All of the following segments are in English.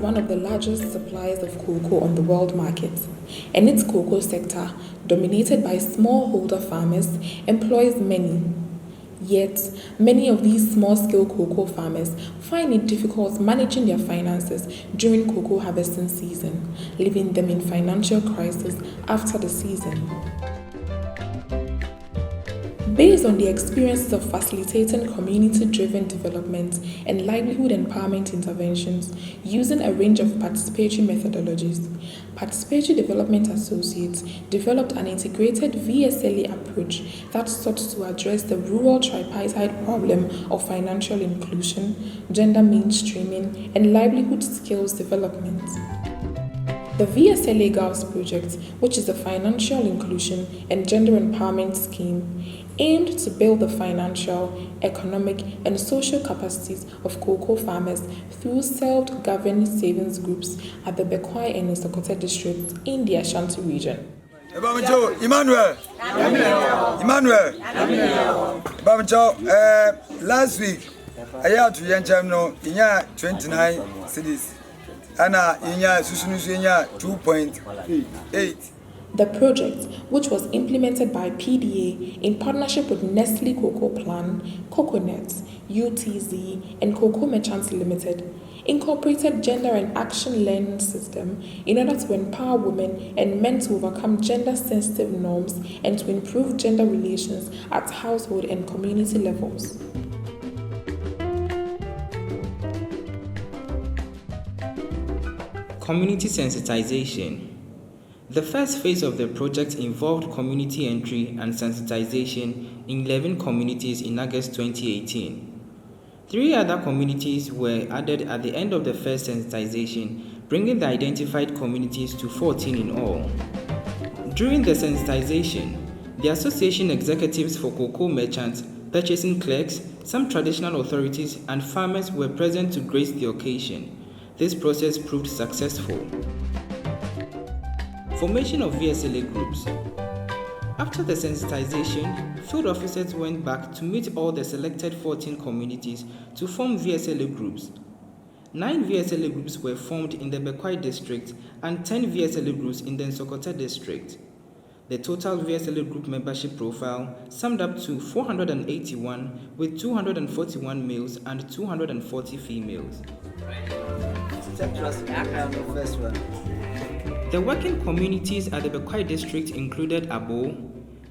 one of the largest suppliers of cocoa on the world market, and its cocoa sector, dominated by smallholder farmers, employs many. Yet, many of these small-scale cocoa farmers find it difficult managing their finances during cocoa harvesting season, leaving them in financial crisis after the season. Based on the experiences of facilitating community-driven development and livelihood empowerment interventions using a range of participatory methodologies, Participatory Development Associates developed an integrated VSLA approach that sought to address the rural tripartite problem of financial inclusion, gender mainstreaming, and livelihood skills development. The VSLA GALS project, which is a financial inclusion and gender empowerment scheme, aimed to build the financial, economic, and social capacities of cocoa farmers through self-governed savings groups at the Bekwai and Sokoto districts in the Ashanti region. Last week, I had to know in 29 cities. Ana inya susunusu inya 2.8. The project, which was implemented by PDA in partnership with Nestle Cocoa Plan, Coconuts, UTZ, and Cocoa Merchants Limited, incorporated gender and action learning system in order to empower women and men to overcome gender-sensitive norms and to improve gender relations at household and community levels. Community sensitization. The first phase of the project involved community entry and sensitization in 11 communities in August 2018. 3 other communities were added at the end of the first sensitization, bringing the identified communities to 14 in all. During the sensitization, the association executives for cocoa merchants, purchasing clerks, some traditional authorities, and farmers were present to grace the occasion. This process proved successful. Formation of VSLA groups. After the sensitization, field officers went back to meet all the selected 14 communities to form VSLA groups. 9 VSLA groups were formed in the Bekwai district and 10 VSLA groups in the Sokoto district. The total VSLA group membership profile summed up to 481 with 241 males and 240 females. The working communities at the Bekwai district included Abo,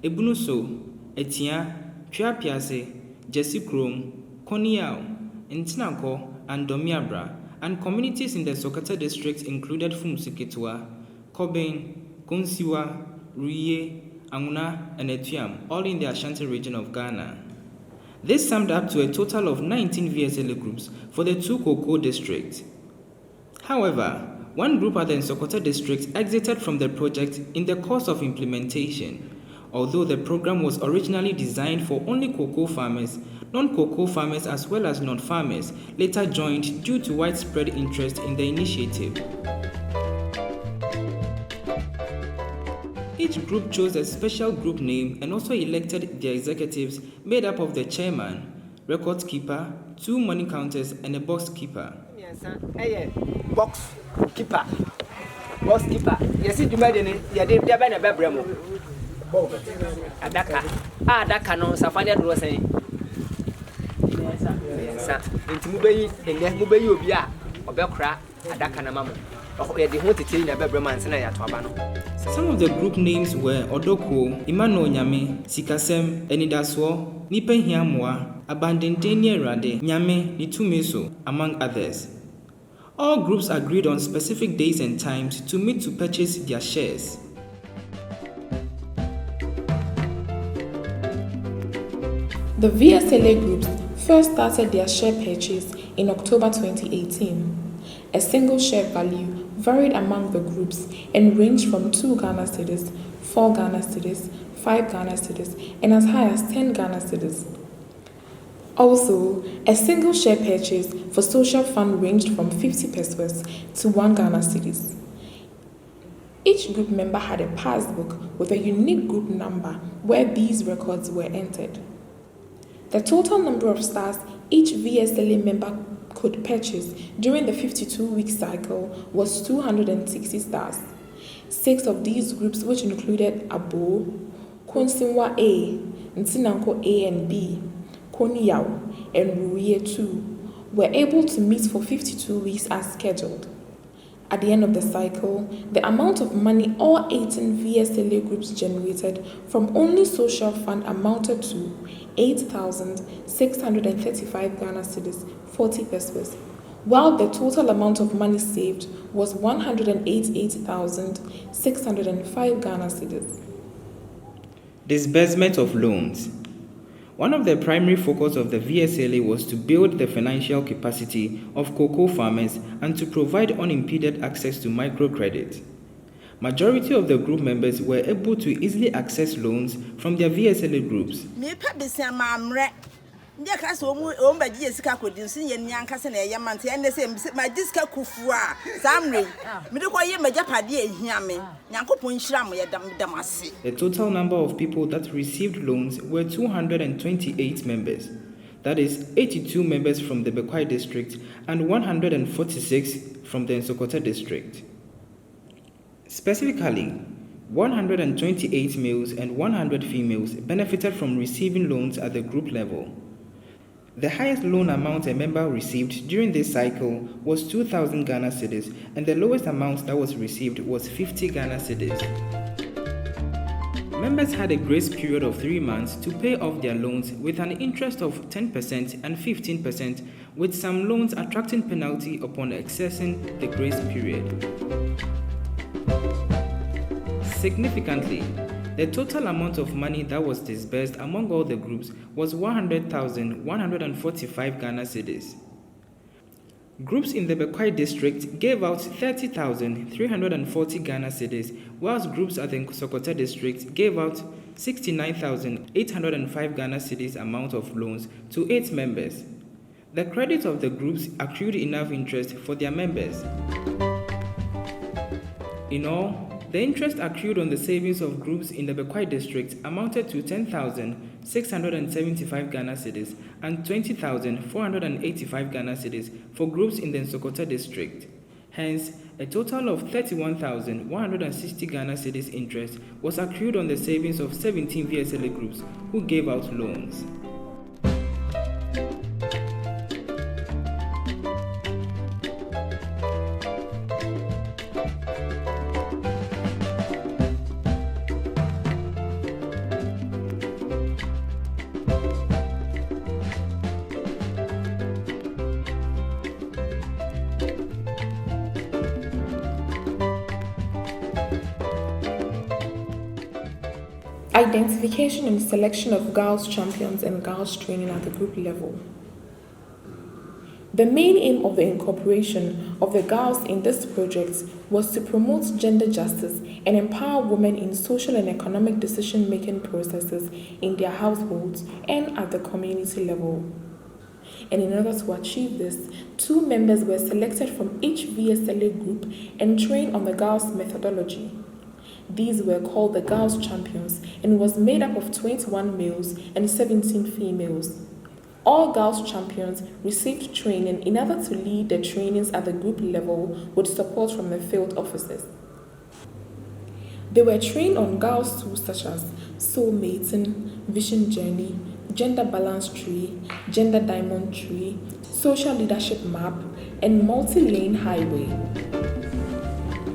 Ebunuso, Etia, Triapiase, Jesikrom, Koniao, Ntinako, and Domiabra, and communities in the Sokoto district included Fumusiketwa, Kobeng, Konsiwa, Ruye, Anguna, and Etuam, all in the Ashanti region of Ghana. This summed up to a total of 19 VSLA groups for the 2 cocoa districts. However, one group at the Sokoto district exited from the project in the course of implementation. Although the program was originally designed for only cocoa farmers, non-cocoa farmers as well as non-farmers later joined due to widespread interest in the initiative. Each group chose a special group name and also elected their executives made up of the chairman, record keeper, 2 money counters, and a box keeper. Box keeper. Yes, you made any. You did the banner Babramo. Adaka. Adaka no Safania was saying. Yes, sir. Into Mubay, and then Mubay you be a Belcra, Adaka Namamo. Oh, they want to tell you about Brahmans and Ayatobano. Some of the group names were Odoko, Imano Nyame, Sikasem, Enidaswo, Nipenhiamwa, Abandentenia Rade, Nyame, Nitumeso, among others. All groups agreed on specific days and times to meet to purchase their shares. The VSLA groups first started their share purchase in October 2018. A single share value varied among the groups and ranged from 2 Ghana cedis, 4 Ghana cedis, 5 Ghana cedis, and as high as 10 Ghana cedis. Also, a single share purchase for social fund ranged from 50 pesos to 1 Ghana cedis. Each group member had a passbook with a unique group number where these records were entered. The total number of stars each VSLA member could purchase during the 52-week cycle was 260 stars. 6 of these groups, which included Abo, Konsinwa A, Ntinanko A and B, Koniyao, and Ruye 2, were able to meet for 52 weeks as scheduled. At the end of the cycle, the amount of money all 18 VSLA groups generated from only social fund amounted to 8,635 Ghana cedis, 40 pesos, while the total amount of money saved was 188,605 Ghana cedis. Disbursement of loans. One of the primary focus of the VSLA was to build the financial capacity of cocoa farmers and to provide unimpeded access to microcredit. Majority of the group members were able to easily access loans from their VSLA groups. Ndia ka so mu ba ji esika kodin sin ye nyanka se na ye mante ene se ma disika kufu a samre me de ko ye majapade ehia me nyankopon nhira mo ye dam ase. The total number of people that received loans were 228 members. That is 82 members from the Bekwai district and 146 from the Nsokota district. Specifically, 128 males and 100 females benefited from receiving loans at the group level. The highest loan amount a member received during this cycle was 2,000 Ghana cedis, and the lowest amount that was received was 50 Ghana cedis. Members had a grace period of 3 months to pay off their loans with an interest of 10% and 15%, with some loans attracting penalty upon accessing the grace period. Significantly, the total amount of money that was disbursed among all the groups was 100,145 Ghana cedis. Groups in the Bekwai district gave out 30,340 Ghana cedis, whilst groups at the Nsokota district gave out 69,805 Ghana cedis amount of loans to 8 members. The credit of the groups accrued enough interest for their members. In all, the interest accrued on the savings of groups in the Bekwai district amounted to 10,675 Ghana cedis and 20,485 Ghana cedis for groups in the Nsokota district. Hence, a total of 31,160 Ghana cedis interest was accrued on the savings of 17 VSLA groups who gave out loans. Identification and selection of GALS champions and GALS training at the group level. The main aim of the incorporation of the GALS in this project was to promote gender justice and empower women in social and economic decision-making processes in their households and at the community level. And in order to achieve this, 2 members were selected from each VSLA group and trained on the GALS methodology. These were called the GALS champions and was made up of 21 males and 17 females. All GALS champions received training in order to lead the trainings at the group level with support from the field officers. They were trained on GALS tools such as soulmating, vision journey, gender balance tree, gender diamond tree, social leadership map, and multi-lane highway.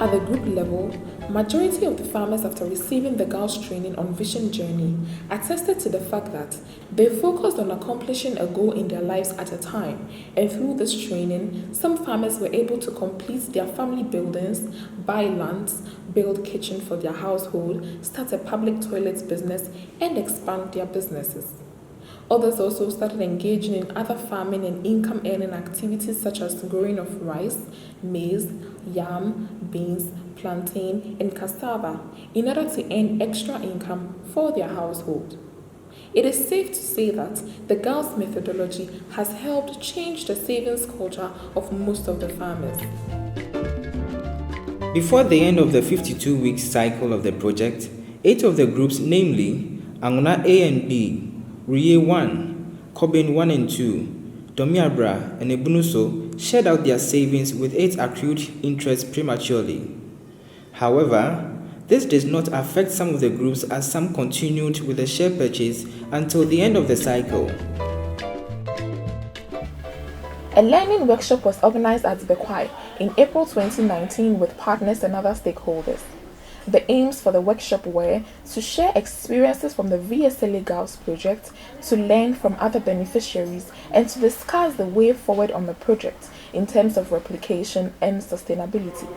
At the group level, majority of the farmers, after receiving the GALS training on Vision Journey, attested to the fact that they focused on accomplishing a goal in their lives at a time, and through this training, some farmers were able to complete their family buildings, buy lands, build kitchen for their household, start a public toilets business, and expand their businesses. Others also started engaging in other farming and income-earning activities such as growing of rice, maize, yam, beans, plantain, and cassava in order to earn extra income for their household. It is safe to say that the GALS methodology has helped change the savings culture of most of the farmers. Before the end of the 52-week cycle of the project, 8 of the groups, namely Anguna A and B, Rie 1, Coben 1 and 2, Domiabra, and Ebunuso shared out their savings with its accrued interest prematurely. However, this did not affect some of the groups as some continued with the share purchase until the end of the cycle. A learning workshop was organized at Bekwai in April 2019 with partners and other stakeholders. The aims for the workshop were to share experiences from the VSLA GALS project, to learn from other beneficiaries, and to discuss the way forward on the project in terms of replication and sustainability.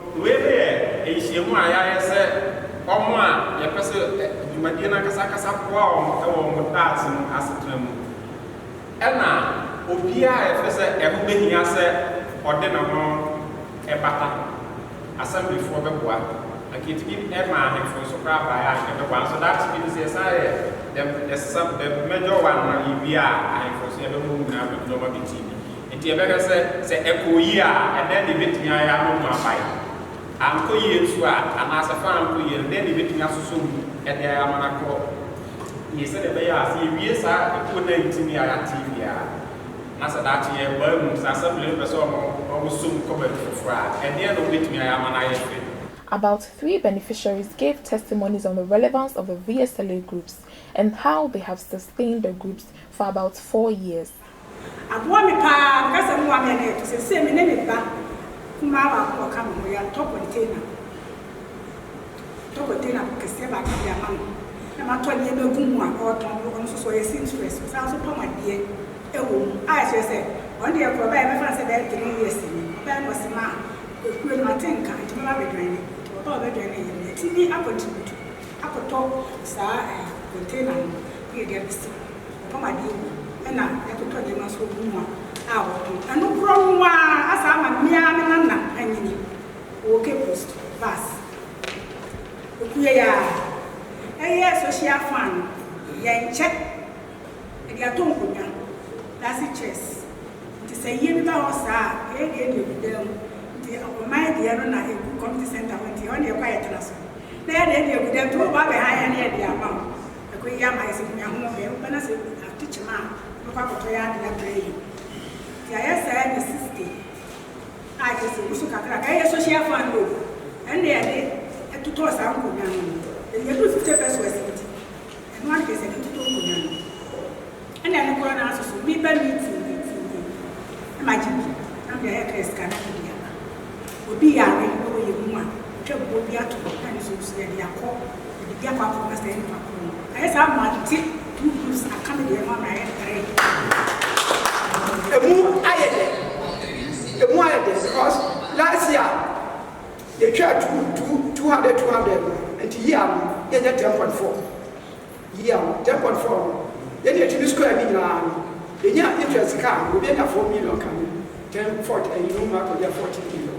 Akitiki Emma and for so crap and the one so that means the major one we are and for seven moon now with no mobility. And the beggar say echo year and then the bit me I am my fire. I'm co years and as a farm and then the bit me as soon and there am on a call. He said the bear years are put them to me at TV. As a that year, Burns, as a little person almost soon covered for and the other bit me I am an eye. About 3 beneficiaries gave testimonies on the relevance of the VSLA groups and how they have sustained the groups for about 4 years. TV contribute. I could talk, sir, container, we get this. Come on, and I could tell you must go out. And no problem, as I'm a mere and you okay, post, pass. Okay, yes, social fun, yeah, check. And you don't go. That's it, chess. It is a year without us, my dear, I community center went on your quiet class. There, you would have to go behind any amount. A great young man is in your home, when I say, I teach a man, look up to yard and play. Yes, I am 60. I just look at a social fund, and they are to toss out. And you do 50 pesos, and one is a little and then the corner answers me by meeting. Imagine, I'm the hairdress cannot be. Obi ya we no ye mu a twa obi ato kan so so ye dia ko dia kwa ko na say pa ko ai sa ma ti two groups akame de ma na ye three emu ayede because last year they tried 200 and year ye 10.4 year 10.4 ye dey to square bi na ye nya interest ka obi na 4 million kan 10 40 and you know ma ko 40 million.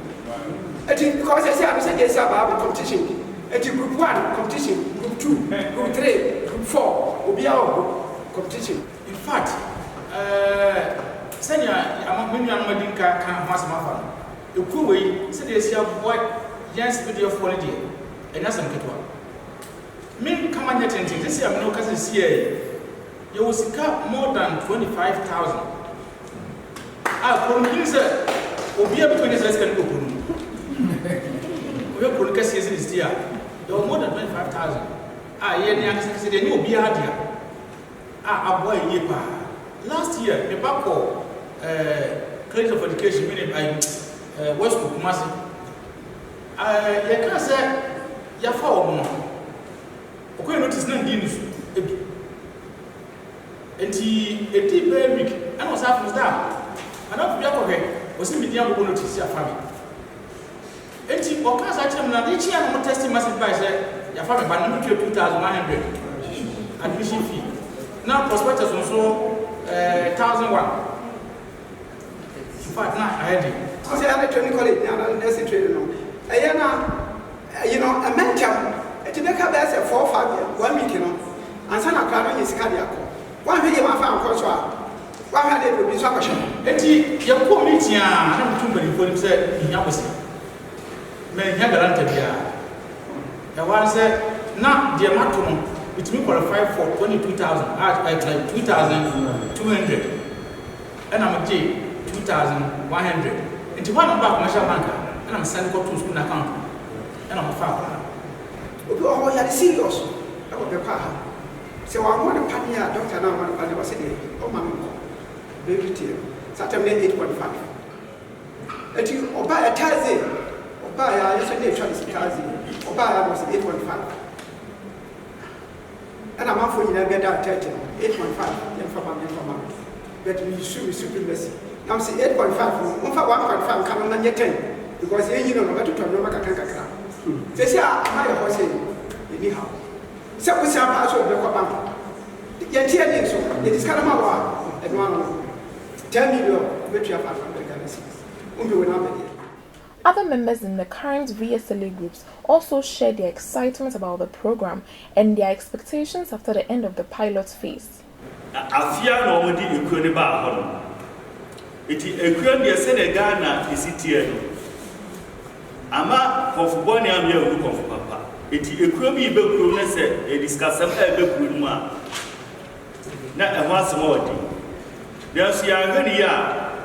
Because I said there's about competition. Group 1 competition, group 2, group 3, group 4 will be our competition. In fact, senior, I'm going to can't pass my phone. The cool way, said there's your boy, yes, video for a day, and that's a good one. Me come and attend this year, no cousin here. You will seek up more than 25,000. From the will be able to get we have put cases this year. There were more than 25,000. They knew be here. A boy yepa. Last year, the back credit of education made by West Kumasi. You can say, you follow more. Okay, notice none deals. And he did very big. And was half that. And not be okay. Was in the notice your family. And she occurs at him now. Each year, I'm testing massive by your family, but not 2,100 admission fee. Now, prospectus also 1,001. In fact, now I had it. I say, I'm a training college, I'm a training. You know, a mentor, to make up as a 4 or 5 years, 1 week, you know, and son of Clara is cardiac. 1 year, my family was 100 will be so much. And he, your poor meeting, I'm too many for him, said, in Yabusi. Men have granted here. The one said, now, dear Matum, which we qualify for 22,000, like 2,200. And and I'm a J 2,100. And to one of our commercial banker, and I'm sending to school account, and I'm a father. Oh, you are serious. I will be part. So I want a penny, doctor, now I was saying, oh, my baby tear, Saturday 8.5. And you buy a taxi, or buy a yesterday taxi, or buy a was 8.5. And I'm for you, I get that 8.5, information. But we should be supremacy. I'm saying 8.5, 1.5, come on, 10. Because you know, I'm going to know what I can. They say, I'm not saying, anyhow. So we say, I'm also the Copa. The idea so it is kind of our and 10 million, which you have from the galaxies. Other members in the current VSLA groups also shared their excitement about the program and their expectations after the end of the pilot phase. Afia normally you could about it is a Ghana is it here. Ama of Bonnie am here look of Papa. It is a crummy baby, a discussion every not a once more. There's a young year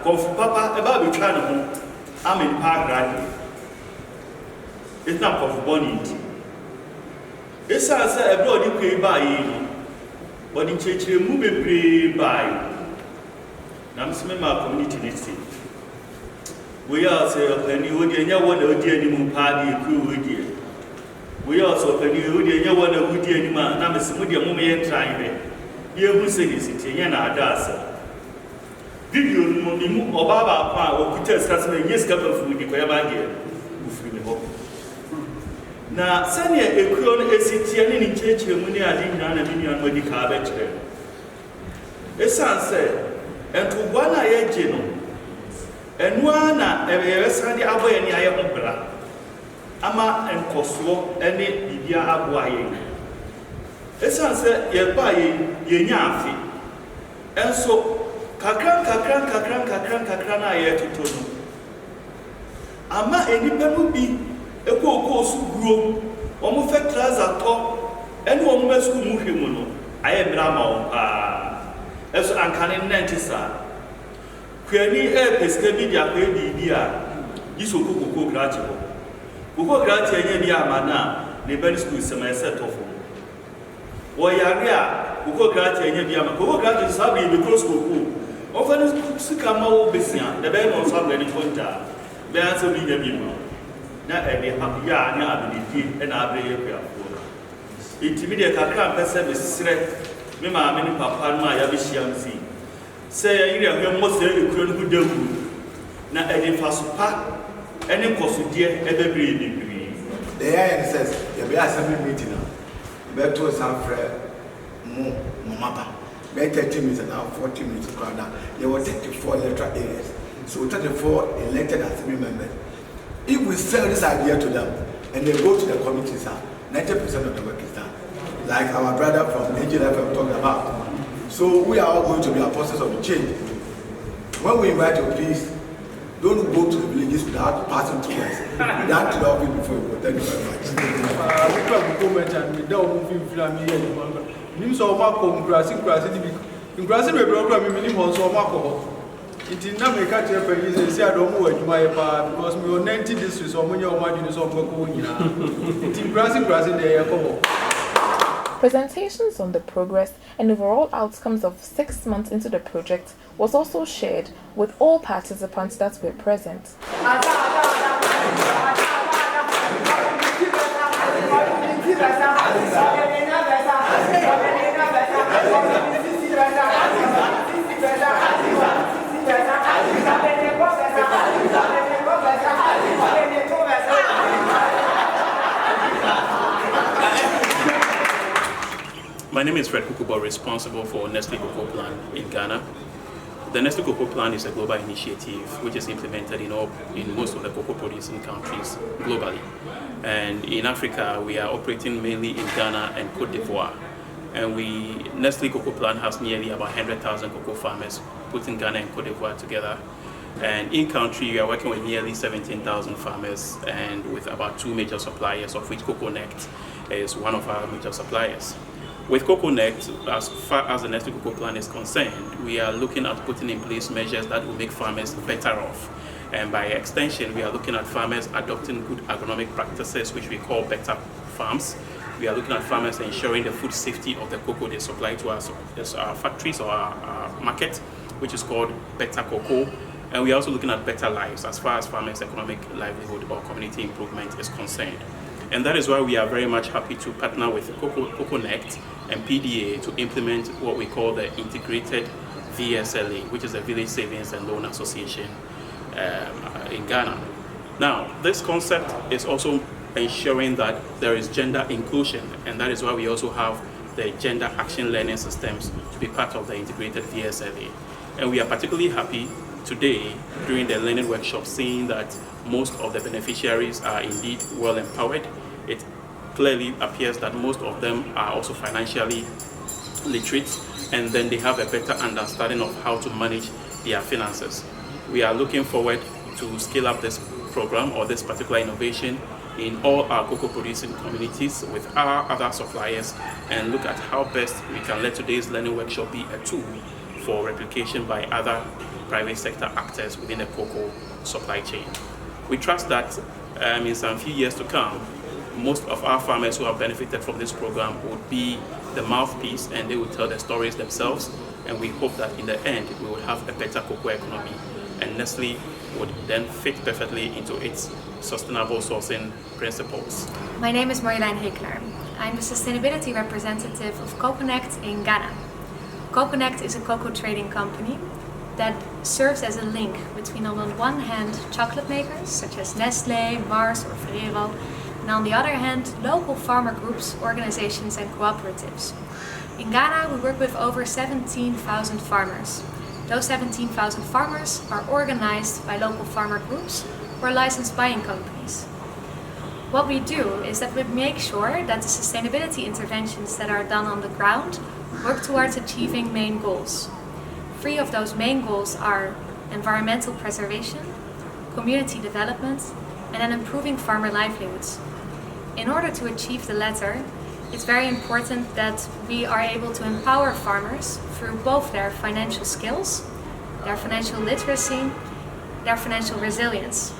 of Papa about the channel. I'm in Park Rally. It's not of Bonnie. It's a bloody pay by but in church, move a pray by. I'm swimming my community next thing. We also a penny wood and you want a dear party, crew with you. We also a penny wood and you want a woody animal, and I'm a smudia moment trying it. You who say this, it's a dasa. Did you know or Baba or could tell customer yes, cup of food, you can here, who free me home. Now, send a crown ACT in church when you are in an opinion with the cabbage. A son said, and to one I had general, and one a Sunday away any I opera. Ama and Kosovo any India Abuay. A son said, ye buy ye nyafi. And so, kakran I to Tono. Ama any pen be. A course grow, almost fat at top, and one must move him. I am Rama, as uncanny 90 sir. Query air pescadia, baby, dear. You so cocoa gradual. Cocoa gratia, dear mana, the best school semester of home. Why, Yaria, cocoa gratia, dear Cocoa gratis, Sabi, the close cocoa. Often, Sicamo Bessia, the band of Sabi Ponta. The answer be the na ebe ya na ability and abreye piafo intermediate kakra pese besire me ma me ni papa no ya be hia msi say ya yire ahwe mo se ekuro no dawu na ede fasopa ene kosudie ebe biri the AI says you be assembly meeting now be to some friend mo mama be 30 minutes now 40 minutes crowd now there were 34 electoral areas so 34 elected assembly members. If we sell this idea to them and they go to the committees, 90% of the work is done. Like our brother from NGLF talking about. So we are all going to be apostles of the change. When we invite you, please don't go to the villages without passing through us. Without to love you before you go. Thank you very much. It is not a catch up and say, I don't know what you might buy because we are 90 districts or when your margin is over. It is grassy there. Presentations on the progress and overall outcomes of 6 months into the project was also shared with all participants that were present. My name is Fred Kukubo, responsible for Nestle Cocoa Plan in Ghana. The Nestle Cocoa Plan is a global initiative which is implemented in most of the cocoa producing countries globally. And in Africa, we are operating mainly in Ghana and Cote d'Ivoire. And Nestle Cocoa Plan has nearly about 100,000 cocoa farmers putting Ghana and Cote d'Ivoire together. And in country, we are working with nearly 17,000 farmers and with about 2 major suppliers, of which CocoNect is one of our major suppliers. With CocoNet, as far as the Nestle Cocoa Plan is concerned, we are looking at putting in place measures that will make farmers better off. And by extension, we are looking at farmers adopting good agronomic practices, which we call better farms. We are looking at farmers ensuring the food safety of the cocoa they supply to our factories or our market, which is called better cocoa. And we are also looking at better lives as far as farmers' economic livelihood or community improvement is concerned. And that is why we are very much happy to partner with CocoNet and PDA to implement what we call the integrated VSLA, which is the Village Savings and Loan Association in Ghana. Now, this concept is also ensuring that there is gender inclusion, and that is why we also have the gender action learning systems to be part of the integrated VSLA. And we are particularly happy today during the learning workshop seeing that most of the beneficiaries are indeed well empowered. It clearly appears that most of them are also financially literate, and then they have a better understanding of how to manage their finances. We are looking forward to scale up this program or this particular innovation in all our cocoa producing communities with our other suppliers, and look at how best we can let today's learning workshop be a tool for replication by other private sector actors within the cocoa supply chain. We trust that in some few years to come, most of our farmers who have benefited from this program would be the mouthpiece, and they will tell the stories themselves, and we hope that in the end we will have a better cocoa economy, and Nestle would then fit perfectly into its sustainable sourcing principles. My name is Marjolein Hekeler. I'm the sustainability representative of CocoNet in Ghana. CocoNet is a cocoa trading company that serves as a link between, on the one hand, chocolate makers such as Nestle, Mars or Ferrero, and on the other hand, local farmer groups, organizations and cooperatives. In Ghana, we work with over 17,000 farmers. Those 17,000 farmers are organized by local farmer groups or licensed buying companies. What we do is that we make sure that the sustainability interventions that are done on the ground work towards achieving main goals. Three of those main goals are environmental preservation, community development, and then improving farmer livelihoods. In order to achieve the latter, it's very important that we are able to empower farmers through both their financial skills, their financial literacy, their financial resilience.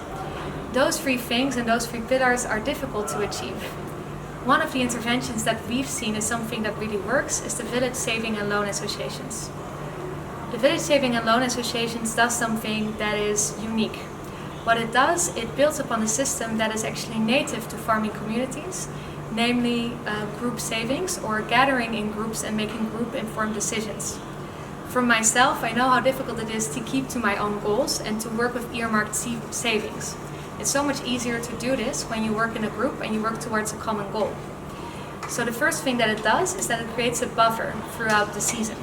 Those three things and those three pillars are difficult to achieve. One of the interventions that we've seen as something that really works is the Village Saving and Loan Associations. The Village Saving and Loan Associations does something that is unique. What it does, it builds upon a system that is actually native to farming communities, namely group savings or gathering in groups and making group informed decisions. For myself, I know how difficult it is to keep to my own goals and to work with earmarked savings. It's so much easier to do this when you work in a group and you work towards a common goal. So the first thing that it does is that it creates a buffer throughout the season.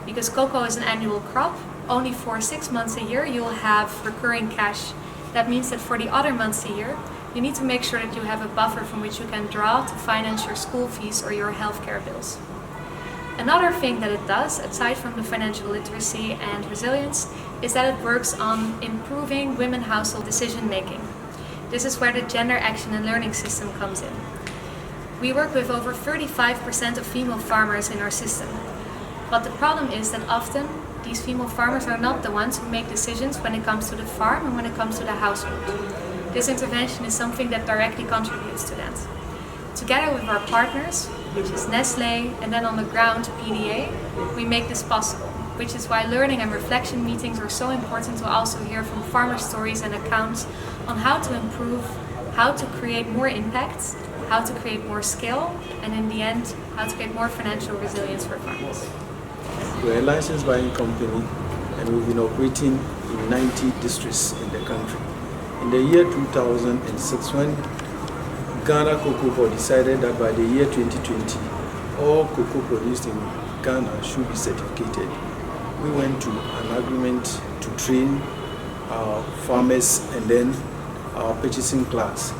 Because cocoa is an annual crop, only for 6 months a year you will have recurring cash. That means that for the other months a year, you need to make sure that you have a buffer from which you can draw to finance your school fees or your healthcare bills. Another thing that it does, aside from the financial literacy and resilience, is that it works on improving women household decision making. This is where the gender action and learning system comes in. We work with over 35% of female farmers in our system. But the problem is that often these female farmers are not the ones who make decisions when it comes to the farm and when it comes to the household. This intervention is something that directly contributes to that. Together with our partners, which is Nestle, and then on the ground PDA, we make this possible, which is why learning and reflection meetings are so important to also hear from farmer stories and accounts on how to improve, how to create more impact, how to create more scale, and in the end, how to create more financial resilience for farmers. We're a licensed buying company and we've been operating in 90 districts in the country. In the year 2006, when Ghana Cocoa Board decided that by the year 2020, all cocoa produced in Ghana should be certificated, we went to an agreement to train our farmers and then our purchasing class.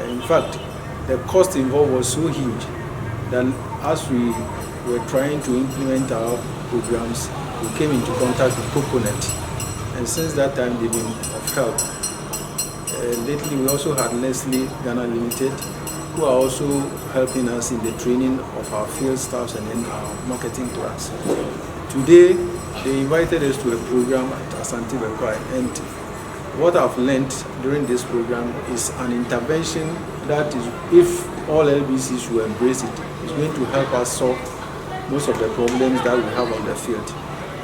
In fact, the cost involved was so huge that as we were trying to implement our programs, we came into contact with CocoNet, and since that time they've been of help. Lately we also had Nestle Ghana Limited, who are also helping us in the training of our field staffs and then our marketing class. Today, they invited us to a program at Asante Bekwai, and what I've learned during this program is an intervention that is, if all LBCs will embrace it, is going to help us solve most of the problems that we have on the field.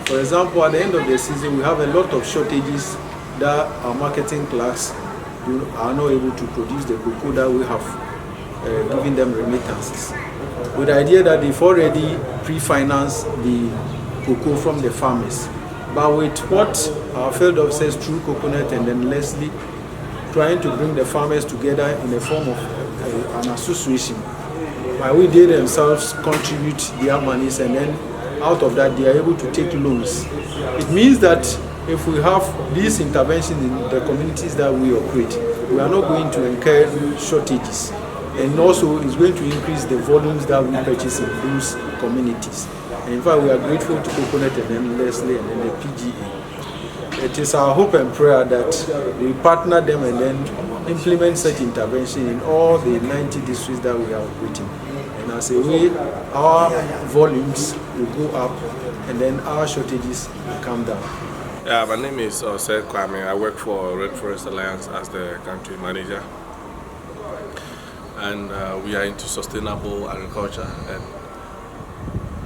For example, at the end of the season, we have a lot of shortages that our marketing class are not able to produce the cocoa that we have given them remittances. With the idea that they've already pre-financed the cocoa from the farmers. But with what our field officers through Coconut and then Leslie trying to bring the farmers together in a form of an association, while we they themselves contribute their monies, and then out of that they are able to take loans. It means that if we have these interventions in the communities that we operate, we are not going to incur shortages, and also it's going to increase the volumes that we purchase in those communities. And in fact, we are grateful to Coconut and then Leslie and then the PGA. It is our hope and prayer that we partner them and then implement such intervention in all the 90 districts that we are operating. And as a way, our volumes will go up and then our shortages will come down. Yeah, my name is Osei Kwame. I work for Rainforest Alliance as the country manager. And we are into sustainable agriculture. And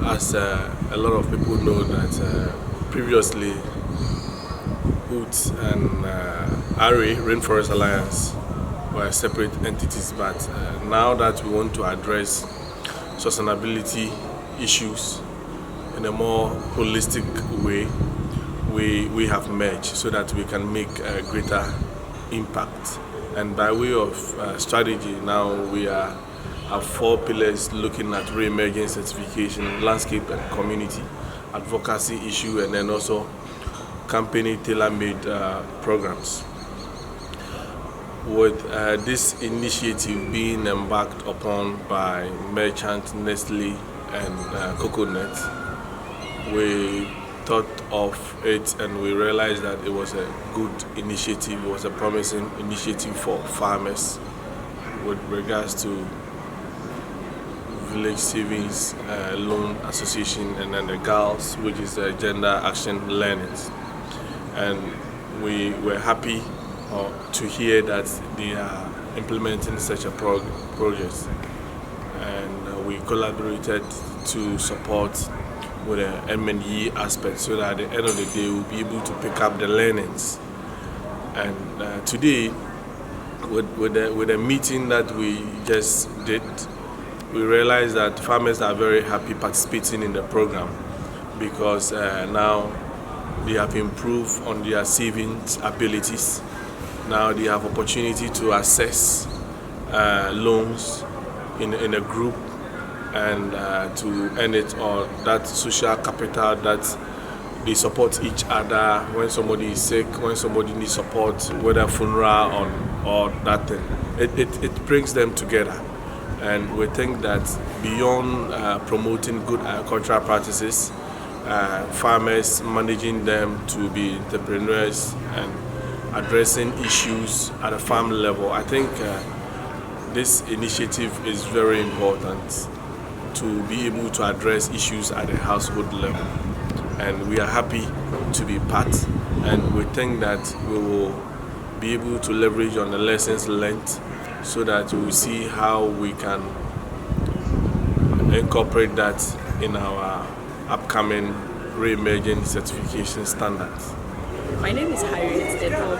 as a lot of people know that previously UTS and Rainforest Alliance were separate entities, but now that we want to address sustainability issues in a more holistic way, we have merged so that we can make a greater impact. And by way of strategy, now we have 4 pillars looking at re-emerging certification, landscape and community, advocacy issue, and then also company tailor-made programs. With this initiative being embarked upon by Merchant, Nestle, and Coconut, we thought of it and we realized that it was a good initiative, it was a promising initiative for farmers with regards to Village Savings Loan Association and then the GALS, which is the Gender Action Learners. And we were happy to hear that they are implementing such a project. And we collaborated to support with the M&E aspect so that at the end of the day we'll be able to pick up the learnings. And today, with the meeting that we just did, we realized that farmers are very happy participating in the program because now they have improved on their savings abilities. Now they have opportunity to access loans in a group and to earn it, or that social capital that they support each other when somebody is sick, when somebody needs support, whether funeral or that thing. It brings them together. And we think that beyond promoting good agricultural practices, farmers managing them to be entrepreneurs and addressing issues at a farm level, I think this initiative is very important to be able to address issues at a household level. And we are happy to be part, and we think that we will be able to leverage on the lessons learned so that we will see how we can incorporate that in our upcoming re-emerging certification standards. My name is Harriet Edward.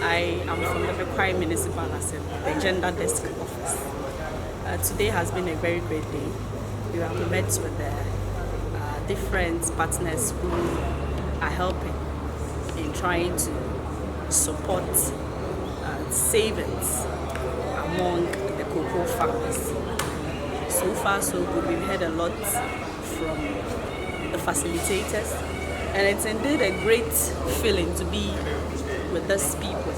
I am from the Bekwai Municipal Assembly, the Gender Desk Office. Today has been a very great day. We have met with the different partners who are helping in trying to support savings among the cocoa farmers. So far so good. We've heard a lot from the facilitators, and it's indeed a great feeling to be with these people.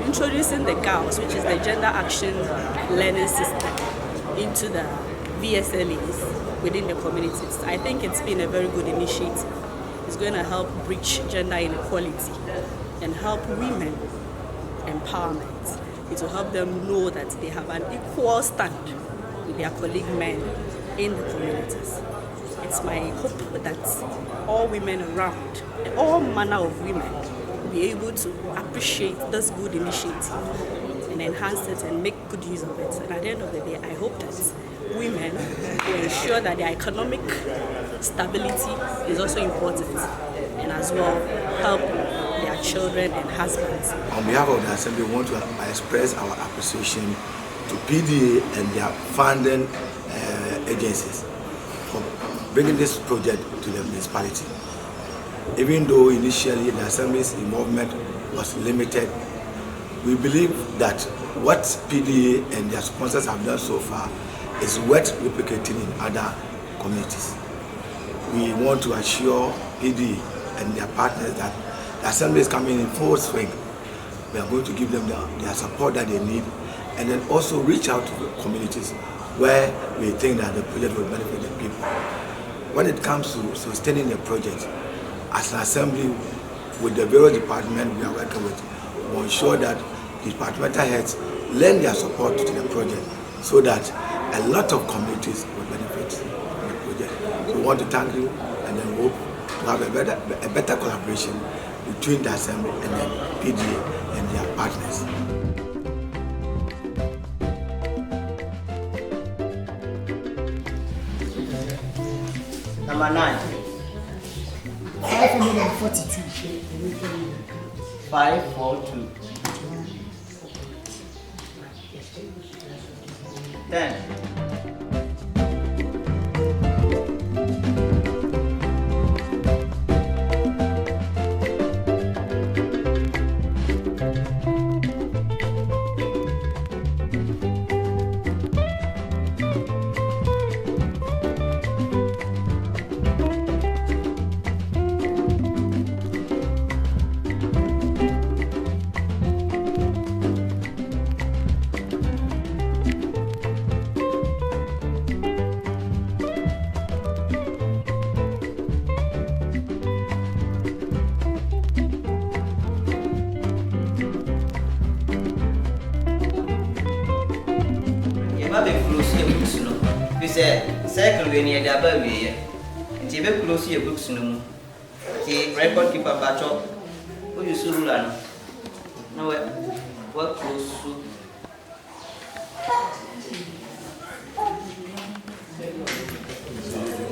Introducing the GALS, which is the Gender Action Learning System, into the VSLAs within the communities. I think it's been a very good initiative. It's going to help bridge gender inequality and help women empowerment. It will help them know that they have an equal stand with their colleague men in the communities. It's my hope that all women around, all manner of women, will be able to appreciate this good initiative and enhance it and make good use of it. And at the end of the day, I hope that women will ensure that their economic stability is also important, and as well help their children and husbands. On behalf of the Assembly, we want to express our appreciation to PDA and their funding agencies for bringing this project to the municipality. Even though initially the Assembly's involvement was limited, we believe that what PDA and their sponsors have done so far is worth replicating in other communities. We want to assure PDA and their partners that the Assembly is coming in full swing. We are going to give them their support that they need, and then also reach out to the communities where we think that the project will benefit the people. When it comes to sustaining the project, as an Assembly, with the various departments we are working with, we will ensure that the departmental heads lend their support to the project so that a lot of communities will benefit from the project. We want to thank you and then hope to have a better collaboration between the Assembly and then PDA and their partners. Number 9. 542. 542. 10. Second, we need a baby. And you will close your books no. The record keeper battle. Who you so run? No, what close to?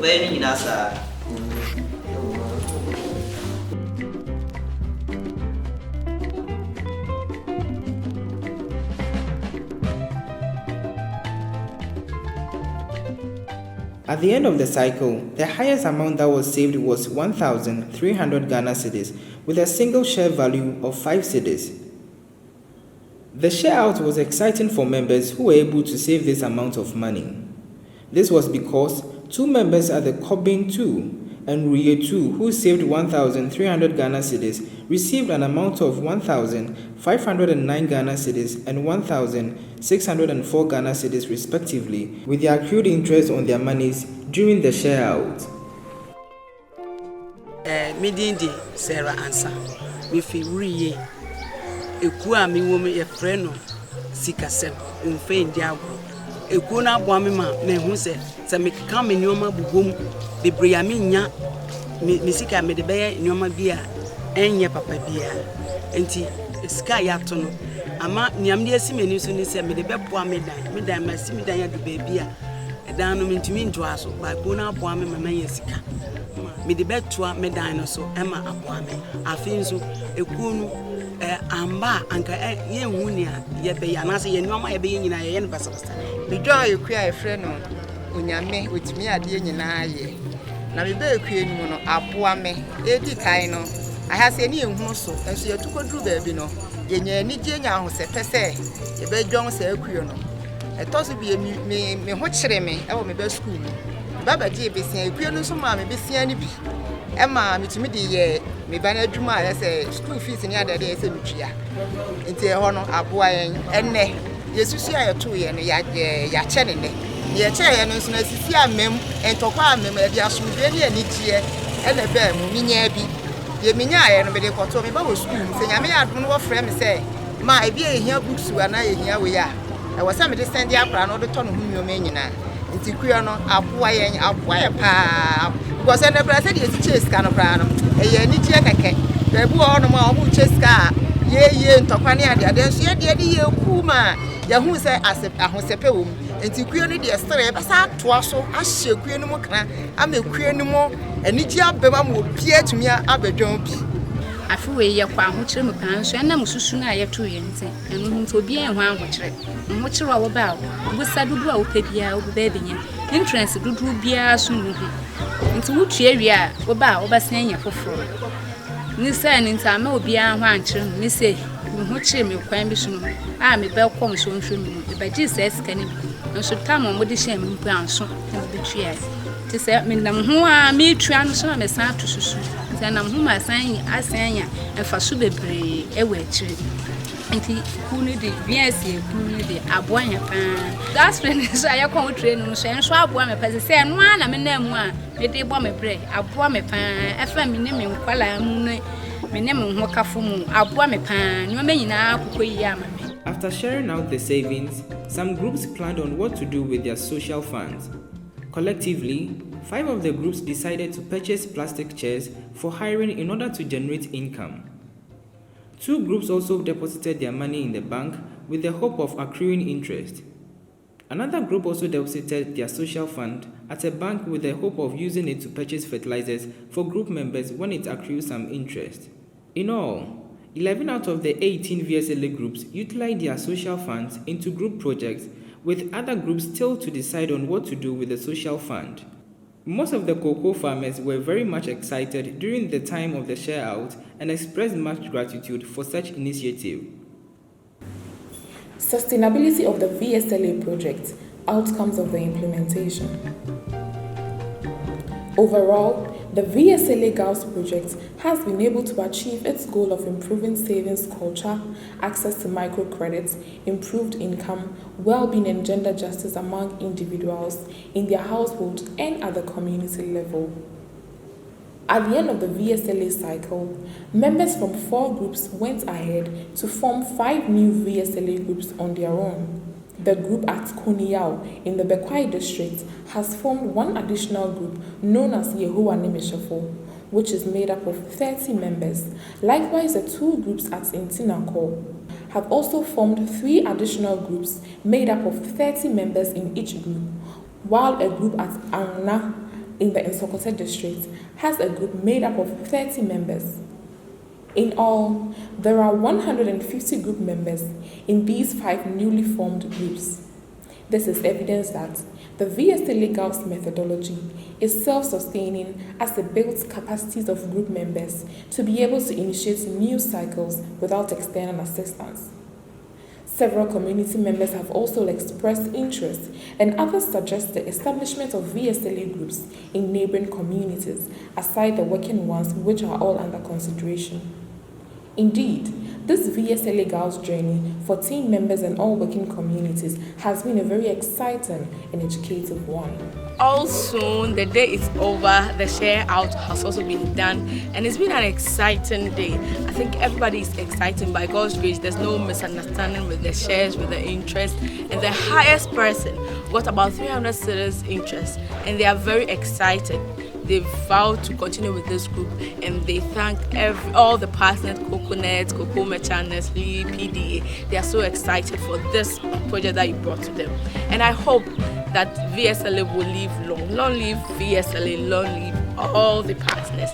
When in Nasa. At the end of the cycle, the highest amount that was saved was 1,300 Ghana cedis with a single share value of 5 cedis. The share out was exciting for members who were able to save this amount of money. This was because 2 members at the Kobin 2 and Ruye 2 who saved 1,300 Ghana cedis received an amount of 1,509 Ghana cedis and 1,604 Ghana cedis respectively, with the accrued interest on their monies during the share out. Midindi Sarah answer. Me fi Ruye. Eku a mi wo me ye frɛ no sikasɛm mfe ndi agro. Eku na aboa me ma me hu sɛ me ka me nyoma bubom bebre ya me nya me sika me de bɛyɛ nyoma bi a enye papa bia. Enti sika ya to no ama niam de asi meni so ni sɛ me de bɛboa me dan ma si me dan ya do baabi a ɛdan no me ntumi ntoa so ba ko na aboa me ma manya sika. Me de bɛtoa me dan no so ɛma aboa me. Afei nso eku no amba anka ye hunia ye be yana se ye noma ye be nyina ye ne basabasa me dwa eku a efre no onyame otimi ade nyina ye na me be eku enu no aboa me edi kai no ahase ne ehunu so enso ye tukoduru ba bi no ye nya ni je nya ho se pese ye be dwon se eku no etoso bi me ho kire me e wo me be school no baba die be sia eku no so ma me be sia ni bi Emma, me di ye me bana adwuma ya say school fees ni adade ya say metria nti e ho no aboa yen enne yesusu ya to ye no ya che ne ne ye che ye no nso na sisi amem entokwa amem e dia asomdwe ne ani tie e na ba mu minya bi ye minya ye no me de koto me ba wo school se nyame ya adom no wo frɛ me say ma ebi ehia books wa na ehia we ya e wo se me de send ya akra no de to no hu nyoma nyina nti kuyo no aboa ye pa because and the president is chase kan pra no e ye ni tie keke be bu o no ma o bu chase ka ye ntokwane ade so ye de ye ku ma ya hu se asep ahosepe wo nti kuyo ni de stere be sa toa so ahye kuyo ni mu kra ama kuyo ni mu ani ji abema mo pie tumi abedwan bi afiwe ye kwa ahokyere mu kan so na mususu na ye to ye nti enu nti obi en ho ahokyere ahokyere a wo ba wo sadudu a wo pe bia wo be be nya entrance dudu bia so nu ho nti wo tue wi a wo ba sen nya foforo ni say ni nti ama obi an ho ankyere ni say me ho kyere me kwan bi so no a me be kom so nhwe me be gi say sika ni nso tamo mo de hye me mpu anso na be tue ti say me nam ho a me tua no so me san to susu nam ho ma san asanya emfa so bebre ewe akire nti ku ni de VSLA ku ni de aboanya pa that's when so ayakon train no so enso aboa me pa se no na me na mu a me de bo me bre aboa me pa efa me ne me nkwala mu no me ne me ho kafo mu aboa me pa nyoma nyina akokoyi ama me. After sharing out the savings, some groups planned on what to do with their social funds. Collectively, 5 of the groups decided to purchase plastic chairs for hiring in order to generate income. 2 groups also deposited their money in the bank with the hope of accruing interest. Another group also deposited their social fund at a bank with the hope of using it to purchase fertilizers for group members when it accrues some interest. In all, 11 out of the 18 VSLA groups utilized their social funds into group projects, with other groups still to decide on what to do with the social fund. Most of the cocoa farmers were very much excited during the time of the share out and expressed much gratitude for such initiative. Sustainability of the VSLA project, outcomes of the implementation. Overall, the VSLA GALS project has been able to achieve its goal of improving savings culture, access to microcredits, improved income, well-being and gender justice among individuals in their households and at the community level. At the end of the VSLA cycle, members from 4 groups went ahead to form 5 new VSLA groups on their own. The group at Koniao in the Bekwai district has formed 1 additional group known as Yehowa Nimeshafo, which is made up of 30 members. Likewise, the 2 groups at Intinako have also formed 3 additional groups made up of 30 members in each group, while a group at Anna in the Nsokote district has a group made up of 30 members. In all, there are 150 group members in these 5 newly formed groups. This is evidence that the VSLA GALS methodology is self-sustaining as it builds capacities of group members to be able to initiate new cycles without external assistance. Several community members have also expressed interest, and others suggest the establishment of VSLA groups in neighboring communities, aside the working ones which are all under consideration. Indeed, this VSLA GALS journey for team members and all working communities has been a very exciting and educative one. All soon, the day is over, the share out has also been done, and it's been an exciting day. I think everybody is excited by God's grace. There's no misunderstanding with the shares, with the interest, and the highest person got about 300 cedis interest, and they are very excited. They vowed to continue with this group, and they thank all the partners, Coconuts, Cocoa Merchant, Nestle, PDA. They are so excited for this project that you brought to them. And I hope that VSLA will live long. Long live VSLA, long live all the partners.